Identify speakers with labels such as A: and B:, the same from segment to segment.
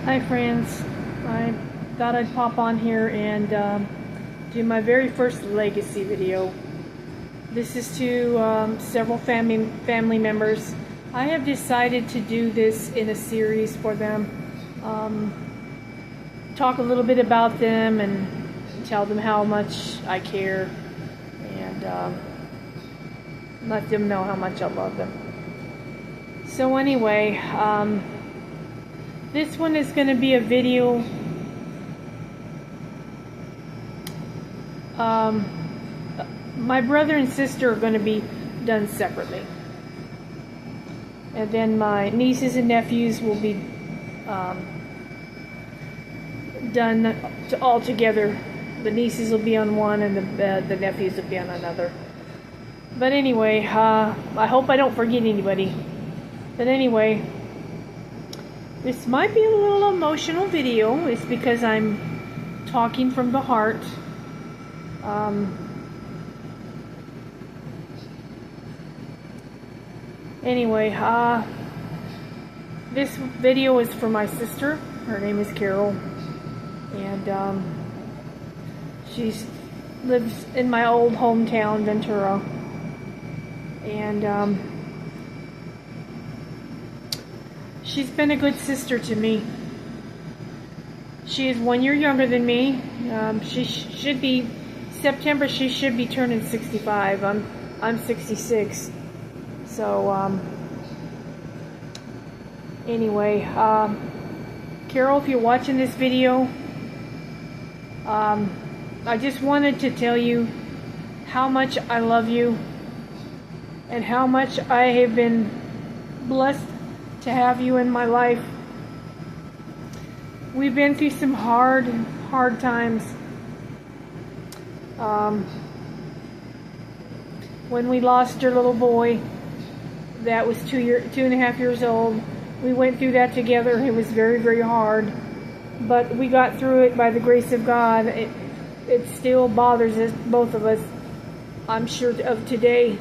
A: Hi friends, I thought I'd pop on here and do my very first legacy video. This is to several family members. I have decided to do this in a series for them. Talk a little bit about them and tell them how much I care and let them know how much I love them. So anyway, this one is going to be a video my brother and sister are going to be done separately, and then my nieces and nephews will be done all together. The nieces will be on one and the nephews will be on another. But anyway, I hope I don't forget anybody. But anyway, this might be a little emotional video. It's because I'm talking from the heart. Anyway, this video is for my sister. Her name is Carol, and she lives in my old hometown, Ventura, and she's been a good sister to me. She is 1 year younger than me. She should be, September, she should be turning 65. I'm 66. So, anyway, Carol, if you're watching this video, I just wanted to tell you how much I love you and how much I have been blessed to have you in my life. We've been through some hard times. When we lost your little boy, that was 2.5 years old. We went through that together. It was very hard, but we got through it by the grace of God. It still bothers us, both of us. I'm sure of today.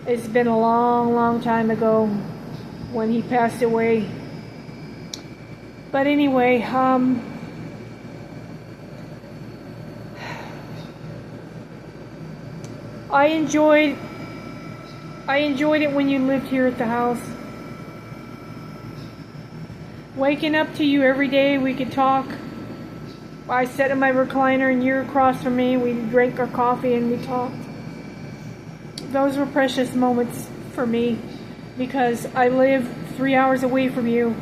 A: It's been a long time ago when he passed away. But anyway, I enjoyed it when you lived here at the house. Waking up to you every day, we could talk. I sat in my recliner and you're across from me. We drank our coffee and we talked. Those were precious moments for me because I live 3 hours away from you,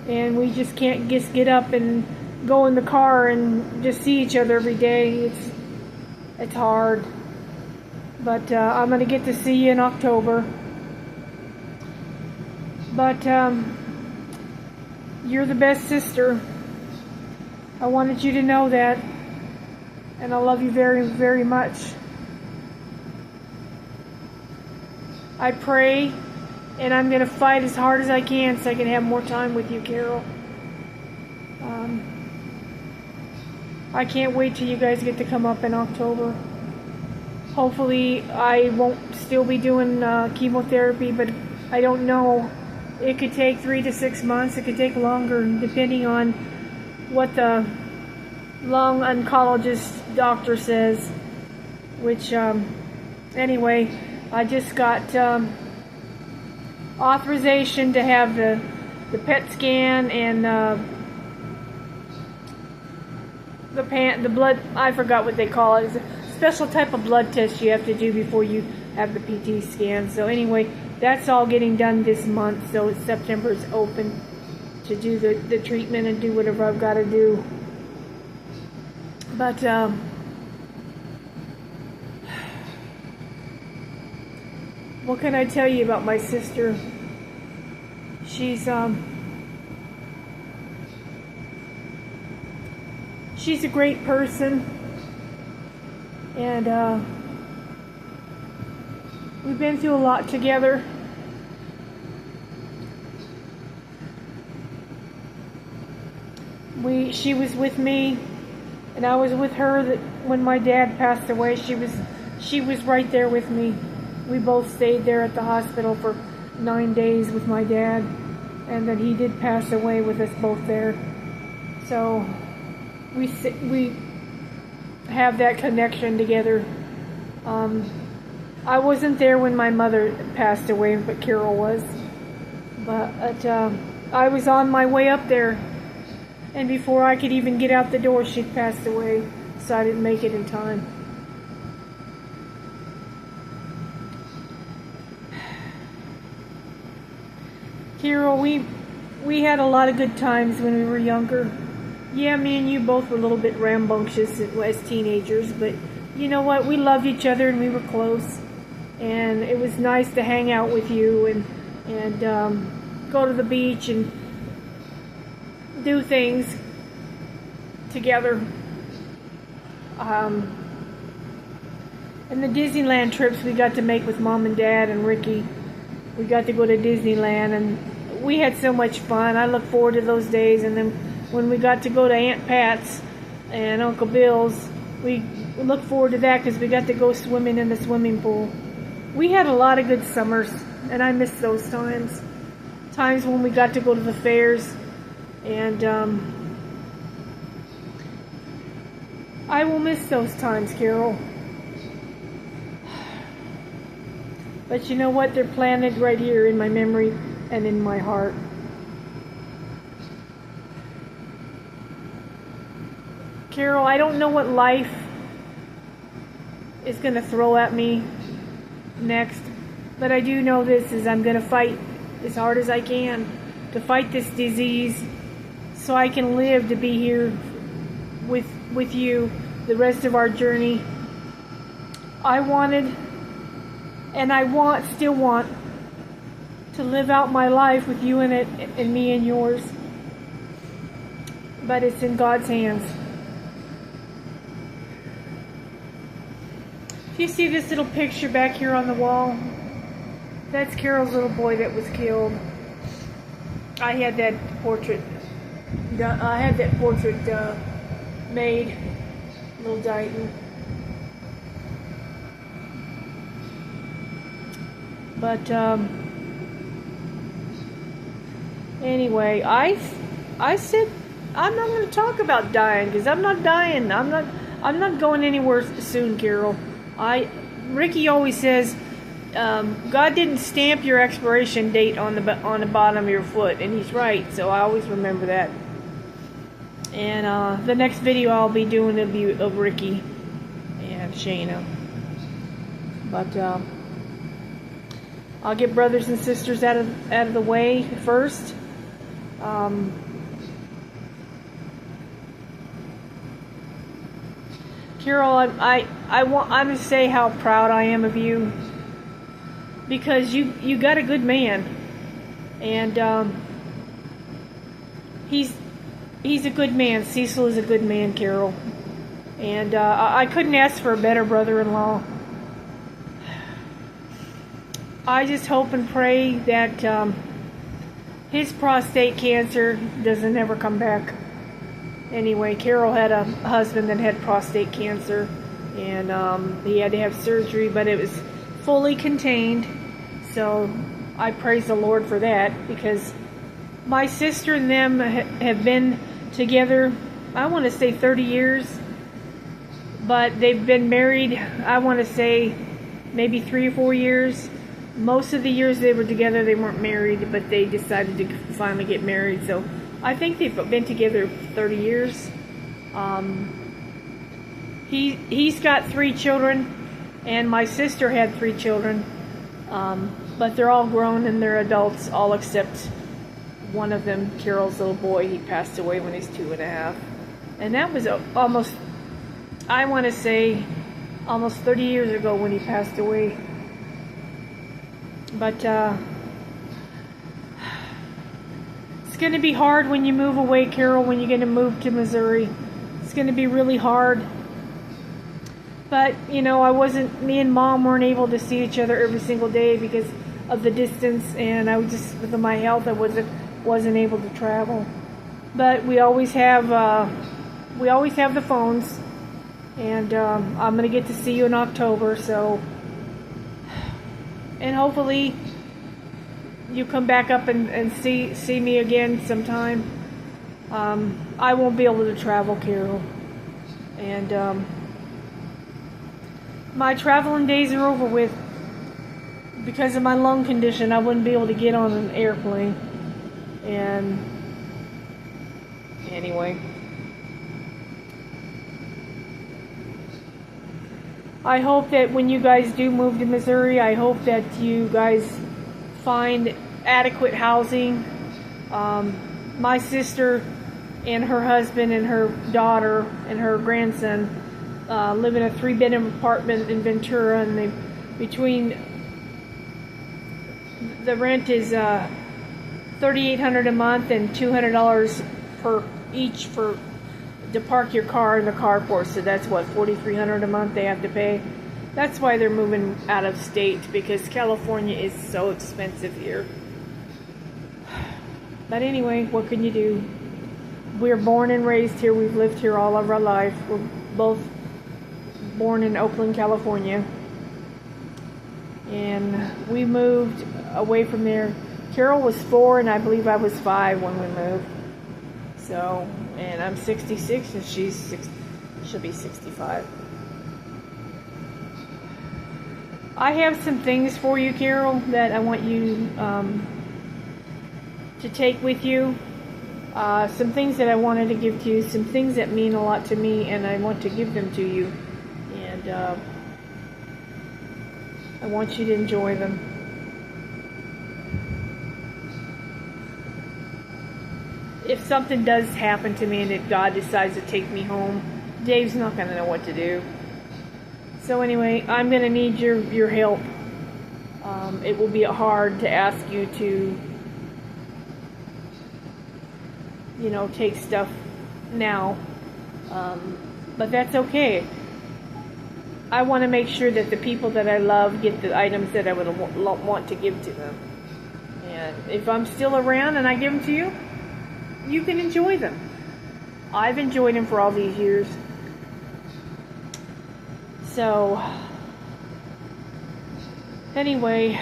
A: and we just can't get up and go in the car and just see each other every day. It's hard. But I'm going to get to see you in October. But you're the best sister. I wanted you to know that. And I love you very much. I pray, and I'm going to fight as hard as I can so I can have more time with you, Carol. I can't wait till you guys get to come up in October. Hopefully I won't still be doing chemotherapy, but I don't know. It could take 3 to 6 months. It could take longer, depending on what the lung oncologist doctor says. Which, anyway, I just got authorization to have the PET scan and the blood. I forgot what they call it. It's a special type of blood test you have to do before you have the PT scan. So anyway, that's all getting done this month. So September is open to do the treatment and do whatever I've got to do. But what can I tell you about my sister? She's a great person, and we've been through a lot together. She was with me, and I was with her when my dad passed away. She was right there with me. We both stayed there at the hospital for 9 days with my dad, and then he did pass away with us both there. So we have that connection together. I wasn't there when my mother passed away, but Carol was. But I was on my way up there, and before I could even get out the door, she'd passed away, so I didn't make it in time. Carol, we had a lot of good times when we were younger. Yeah, me and you both were a little bit rambunctious as teenagers, but you know what? We loved each other and we were close. And it was nice to hang out with you and go to the beach and do things together. And the Disneyland trips we got to make with Mom and Dad and Ricky. We got to go to Disneyland and we had so much fun. I look forward to those days. And then when we got to go to Aunt Pat's and Uncle Bill's, we look forward to that because we got to go swimming in the swimming pool. We had a lot of good summers, and I miss those times. Times when we got to go to the fairs, and I will miss those times, Carol. But you know what? They're planted right here in my memory and in my heart. Carol, I don't know what life is going to throw at me next, but I do know this is I'm going to fight as hard as I can to fight this disease so I can live to be here with you the rest of our journey. I wanted and I still want to live out my life with you in it and me in yours, but it's in God's hands. If you see this little picture back here on the wall, that's Carol's little boy that was killed. I had that portrait made, little Dighton. But anyway, I said I'm not going to talk about dying because I'm not dying. I'm not going anywhere soon, Carol. Ricky always says, God didn't stamp your expiration date on the bottom of your foot, and he's right. So I always remember that. And the next video I'll be doing will be of Ricky and Shayna. But I'll get brothers and sisters out of the way first. Carol, I'm to say how proud I am of you, because you got a good man, and he's a good man. Cecil is a good man, Carol, and I couldn't ask for a better brother-in-law. I just hope and pray that his prostate cancer doesn't ever come back. Anyway, Carol had a husband that had prostate cancer, and he had to have surgery, but it was fully contained. So I praise the Lord for that, because my sister and them have been together, I want to say 30 years, but they've been married, I want to say maybe 3 or 4 years. Most of the years they were together, they weren't married, but they decided to finally get married. So I think they've been together 30 years. He's got 3 children, and my sister had 3 children, but they're all grown and they're adults, all except one of them, Carol's little boy. He passed away when he's 2.5, and that was almost, I want to say, almost 30 years ago when he passed away. But it's going to be hard when you move away, Carol, when you're going to move to Missouri. It's going to be really hard. But, you know, me and Mom weren't able to see each other every single day because of the distance, and I was just, with my health, I wasn't able to travel. But we always have the phones, and I'm going to get to see you in October, so, and hopefully you come back up and see me again sometime. I won't be able to travel, Carol. And my traveling days are over with. Because of my lung condition, I wouldn't be able to get on an airplane. And anyway, I hope that when you guys do move to Missouri, I hope that you guys find adequate housing. My sister and her husband and her daughter and her grandson live in a 3-bedroom apartment in Ventura, and between the rent is $3,800 a month and $200 per each to park your car in the carport. So that's what, $4,300 a month they have to pay. That's why they're moving out of state, because California is so expensive here. But anyway, what can you do? We're born and raised here. We've lived here all of our life. We're both born in Oakland, California. And we moved away from there. Carol was 4 and I believe I was 5 when we moved. So, and I'm 66 and she'll be 65. I have some things for you, Carol, that I want you to take with you. Some things that I wanted to give to you, some things that mean a lot to me, and I want to give them to you. And I want you to enjoy them. If something does happen to me and if God decides to take me home, Dave's not going to know what to do. So anyway, I'm going to need your help. It will be hard to ask you to, you know, take stuff now. But that's okay. I want to make sure that the people that I love get the items that I would want to give to them. And if I'm still around and I give them to you, you can enjoy them. I've enjoyed them for all these years. So, anyway,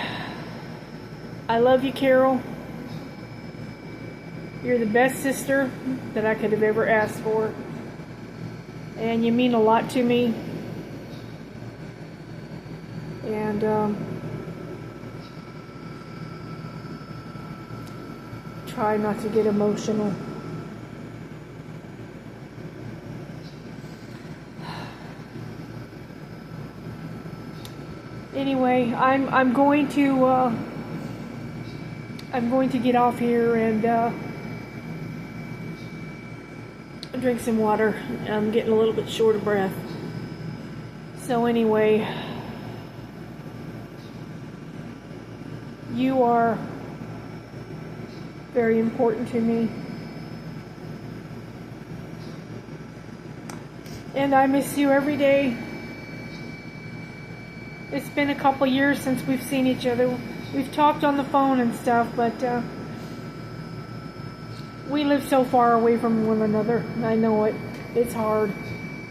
A: I love you, Carol. You're the best sister that I could have ever asked for. And you mean a lot to me. And try not to get emotional. Anyway, I'm going to get off here and drink some water. I'm getting a little bit short of breath. So anyway, you are very important to me. And I miss you every day. It's been a couple years since we've seen each other. We've talked on the phone and stuff, but we live so far away from one another. I know it. It's hard.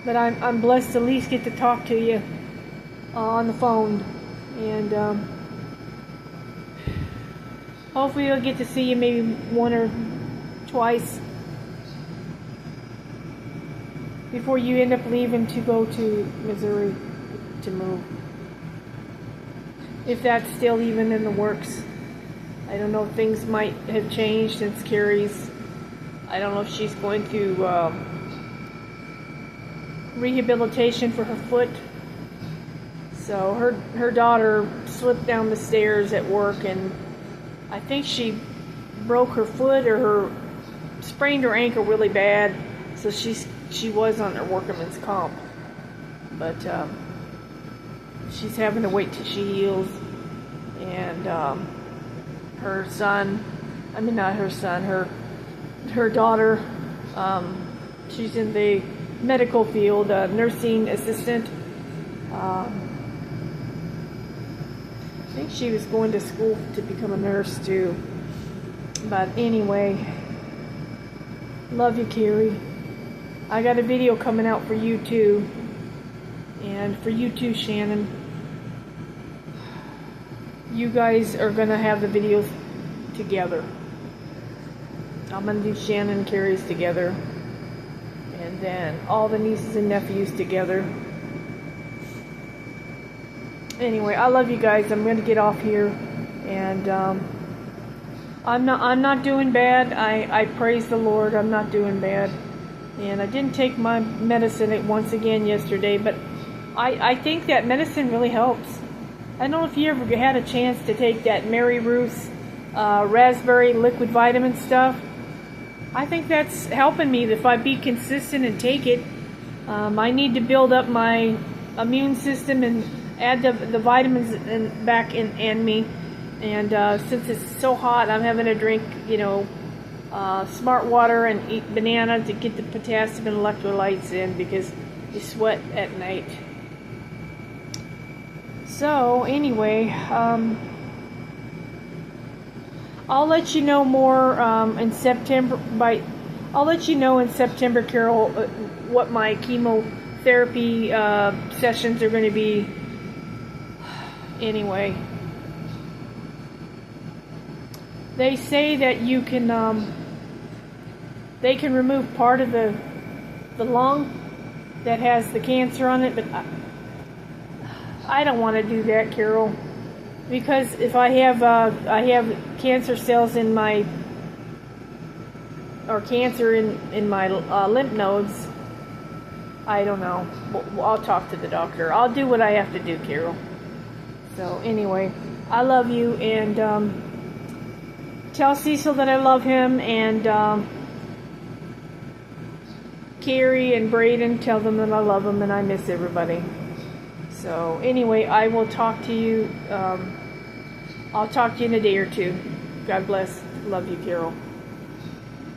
A: But I'm blessed to at least get to talk to you on the phone. And hopefully I'll get to see you maybe one or twice before you end up leaving to go to Missouri to move. If that's still even in the works. I don't know, things might have changed since Carrie's, I don't know if she's going through rehabilitation for her foot. So her daughter slipped down the stairs at work and I think she broke her foot or sprained her ankle really bad. So she was on her workman's comp. But she's having to wait till she heals. And her son, I mean not her son, her daughter, she's in the medical field, nursing assistant. I think she was going to school to become a nurse too. But anyway, love you, Carrie. I got a video coming out for you too. And for you too, Shannon. You guys are going to have the videos together. I'm going to do Shannon and Carrie's together. And then all the nieces and nephews together. Anyway, I love you guys. I'm going to get off here. And I'm not doing bad. I praise the Lord. I'm not doing bad. And I didn't take my medicine once again yesterday, but I think that medicine really helps. I don't know if you ever had a chance to take that Mary Ruth's raspberry liquid vitamin stuff. I think that's helping me if I be consistent and take it. I need to build up my immune system and add the vitamins back in me. And since it's so hot, I'm having to drink, smart water and eat banana to get the potassium and electrolytes in because you sweat at night. So anyway, I'll let you know more in September. I'll let you know in September, Carol, what my chemotherapy sessions are going to be. Anyway, they say that you can, they can remove part of the lung that has the cancer on it, but I don't want to do that, Carol, because if I have cancer cells in my, or cancer in my lymph nodes, I don't know. I'll talk to the doctor. I'll do what I have to do, Carol. So anyway, I love you, and tell Cecil that I love him, and Carrie and Braden, tell them that I love them and I miss everybody. So anyway, I will talk to you. I'll talk to you in a day or two. God bless. Love you, Carol.